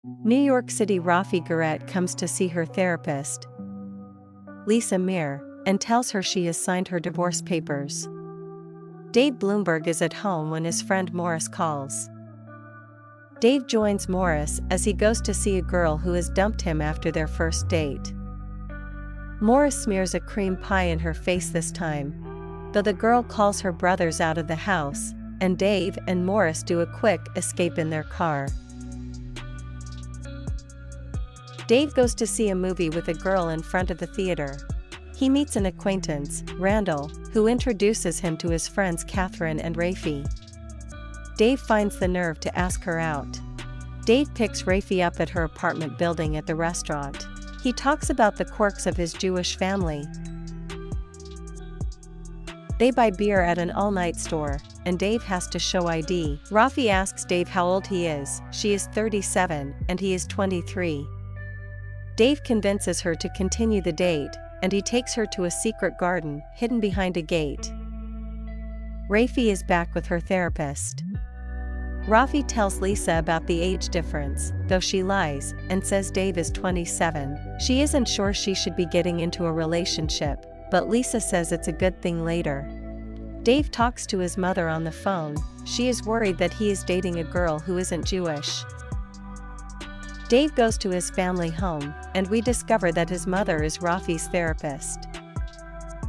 New York City. Rafi Garrett comes to see her therapist, Lisa Mir, and tells her she has signed her divorce papers. Dave Bloomberg is at home when his friend Morris calls. Dave joins Morris as he goes to see a girl who has dumped him after their first date. Morris smears a cream pie in her face this time, though the girl calls her brothers out of the house, and Dave and Morris do a quick escape in their car. Dave goes to see a movie with a girl in front of the theater. He meets an acquaintance, Randall, who introduces him to his friends Catherine and Rafi. Dave finds the nerve to ask her out. Dave picks Rafi up at her apartment building at the restaurant. He talks about the quirks of his Jewish family. They buy beer at an all-night store, and Dave has to show ID. Rafi asks Dave how old he is. She is 37, and he is 23. Dave convinces her to continue the date, and he takes her to a secret garden, hidden behind a gate. Rafi is back with her therapist. Rafi tells Lisa about the age difference, though she lies, and says Dave is 27. She isn't sure she should be getting into a relationship, but Lisa says it's a good thing later. Dave talks to his mother on the phone. She is worried that he is dating a girl who isn't Jewish. Dave goes to his family home, and we discover that his mother is Rafi's therapist.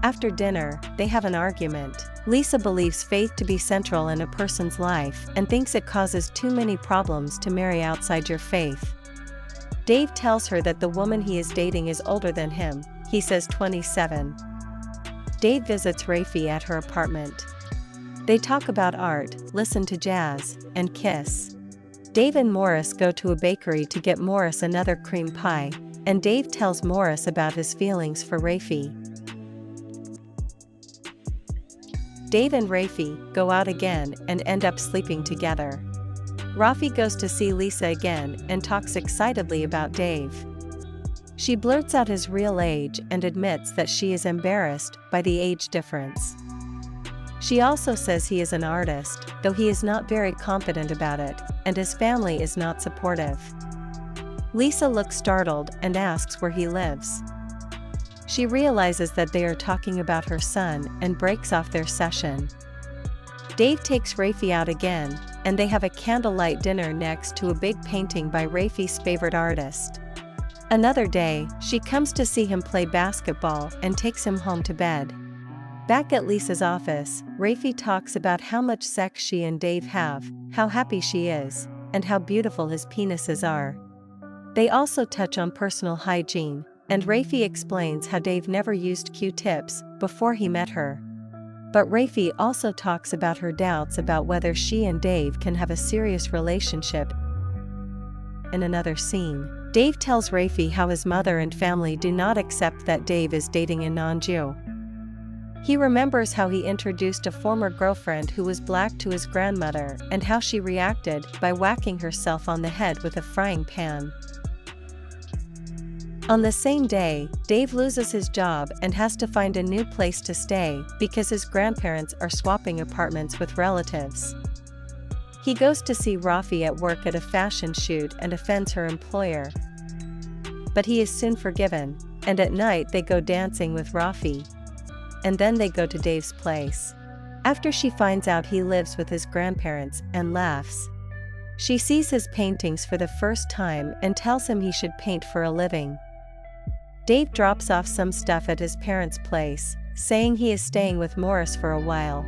After dinner, they have an argument. Lisa believes faith to be central in a person's life and thinks it causes too many problems to marry outside your faith. Dave tells her that the woman he is dating is older than him. He says 27. Dave visits Rafi at her apartment. They talk about art, listen to jazz, and kiss. Dave and Morris go to a bakery to get Morris another cream pie, and Dave tells Morris about his feelings for Rafi. Dave and Rafi go out again and end up sleeping together. Rafi goes to see Lisa again and talks excitedly about Dave. She blurts out his real age and admits that she is embarrassed by the age difference. She also says he is an artist, though he is not very confident about it, and his family is not supportive. Lisa looks startled and asks where he lives. She realizes that they are talking about her son and breaks off their session. Dave takes Rafi out again, and they have a candlelight dinner next to a big painting by Rafi's favorite artist. Another day, she comes to see him play basketball and takes him home to bed. Back at Lisa's office, Rafi talks about how much sex she and Dave have, how happy she is, and how beautiful his penises are. They also touch on personal hygiene, and Rafi explains how Dave never used Q-tips before he met her. But Rafi also talks about her doubts about whether she and Dave can have a serious relationship. In another scene, Dave tells Rafi how his mother and family do not accept that Dave is dating a non-Jew. He remembers how he introduced a former girlfriend who was black to his grandmother and how she reacted by whacking herself on the head with a frying pan. On the same day, Dave loses his job and has to find a new place to stay because his grandparents are swapping apartments with relatives. He goes to see Rafi at work at a fashion shoot and offends her employer. But he is soon forgiven, and at night they go dancing with Rafi. And then they go to Dave's place. After she finds out he lives with his grandparents and laughs. She sees his paintings for the first time and tells him he should paint for a living. Dave drops off some stuff at his parents' place, saying he is staying with Morris for a while.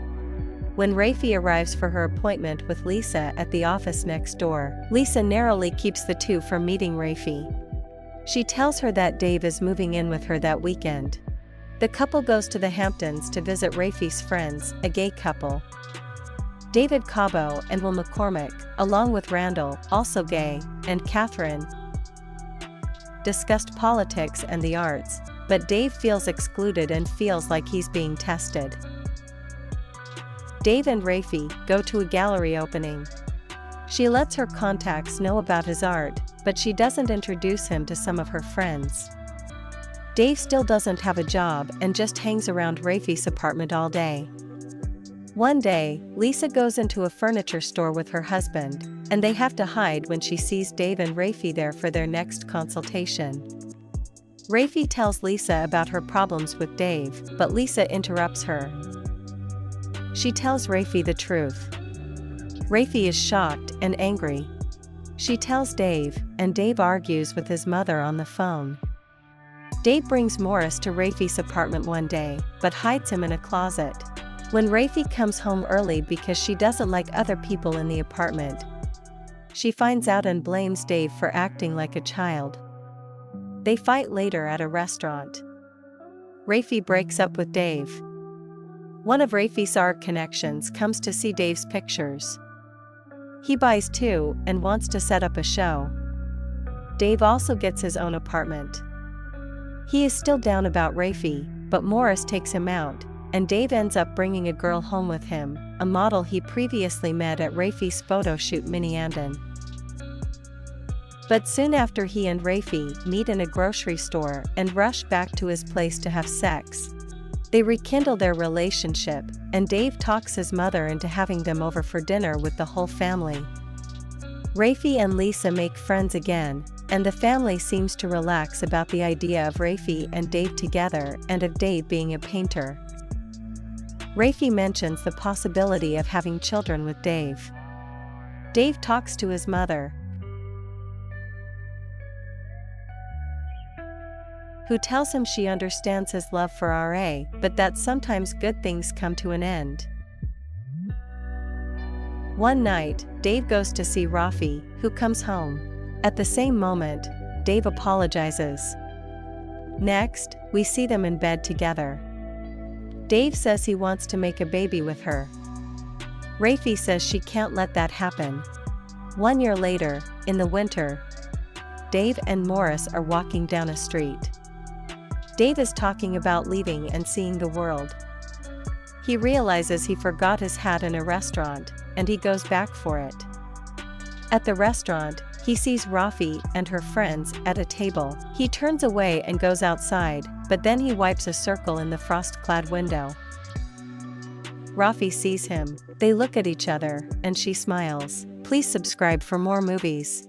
When Rafi arrives for her appointment with Lisa at the office next door, Lisa narrowly keeps the two from meeting Rafi. She tells her that Dave is moving in with her that weekend. The couple goes to the Hamptons to visit Rafi's friends, a gay couple. David Cabo and Will McCormick, along with Randall, also gay, and Catherine, discussed politics and the arts, but Dave feels excluded and feels like he's being tested. Dave and Rafi go to a gallery opening. She lets her contacts know about his art, but she doesn't introduce him to some of her friends. Dave still doesn't have a job and just hangs around Rafi's apartment all day. One day, Lisa goes into a furniture store with her husband, and they have to hide when she sees Dave and Rafi there for their next consultation. Rafi tells Lisa about her problems with Dave, but Lisa interrupts her. She tells Rafi the truth. Rafi is shocked and angry. She tells Dave, and Dave argues with his mother on the phone. Dave brings Morris to Rafi's apartment one day, but hides him in a closet. When Rafi comes home early because she doesn't like other people in the apartment, she finds out and blames Dave for acting like a child. They fight later at a restaurant. Rafi breaks up with Dave. One of Rafi's art connections comes to see Dave's pictures. He buys two and wants to set up a show. Dave also gets his own apartment. He is still down about Rafi, but Morris takes him out, and Dave ends up bringing a girl home with him, a model he previously met at Rafi's photo shoot Minneandon. But soon after he and Rafi meet in a grocery store and rush back to his place to have sex. They rekindle their relationship, and Dave talks his mother into having them over for dinner with the whole family. Rafi and Lisa make friends again, and the family seems to relax about the idea of Rafi and Dave together and of Dave being a painter. Rafi mentions the possibility of having children with Dave. Dave talks to his mother, who tells him she understands his love for RA, but that sometimes good things come to an end. One night, Dave goes to see Rafi, who comes home. At the same moment, Dave apologizes. Next, we see them in bed together. Dave says he wants to make a baby with her. Rafi says she can't let that happen. 1 year later, in the winter, Dave and Morris are walking down a street. Dave is talking about leaving and seeing the world. He realizes he forgot his hat in a restaurant, and he goes back for it. At the restaurant, he sees Rafi and her friends at a table. He turns away and goes outside, but then he wipes a circle in the frost-clad window. Rafi sees him. They look at each other, and she smiles. Please subscribe for more movies.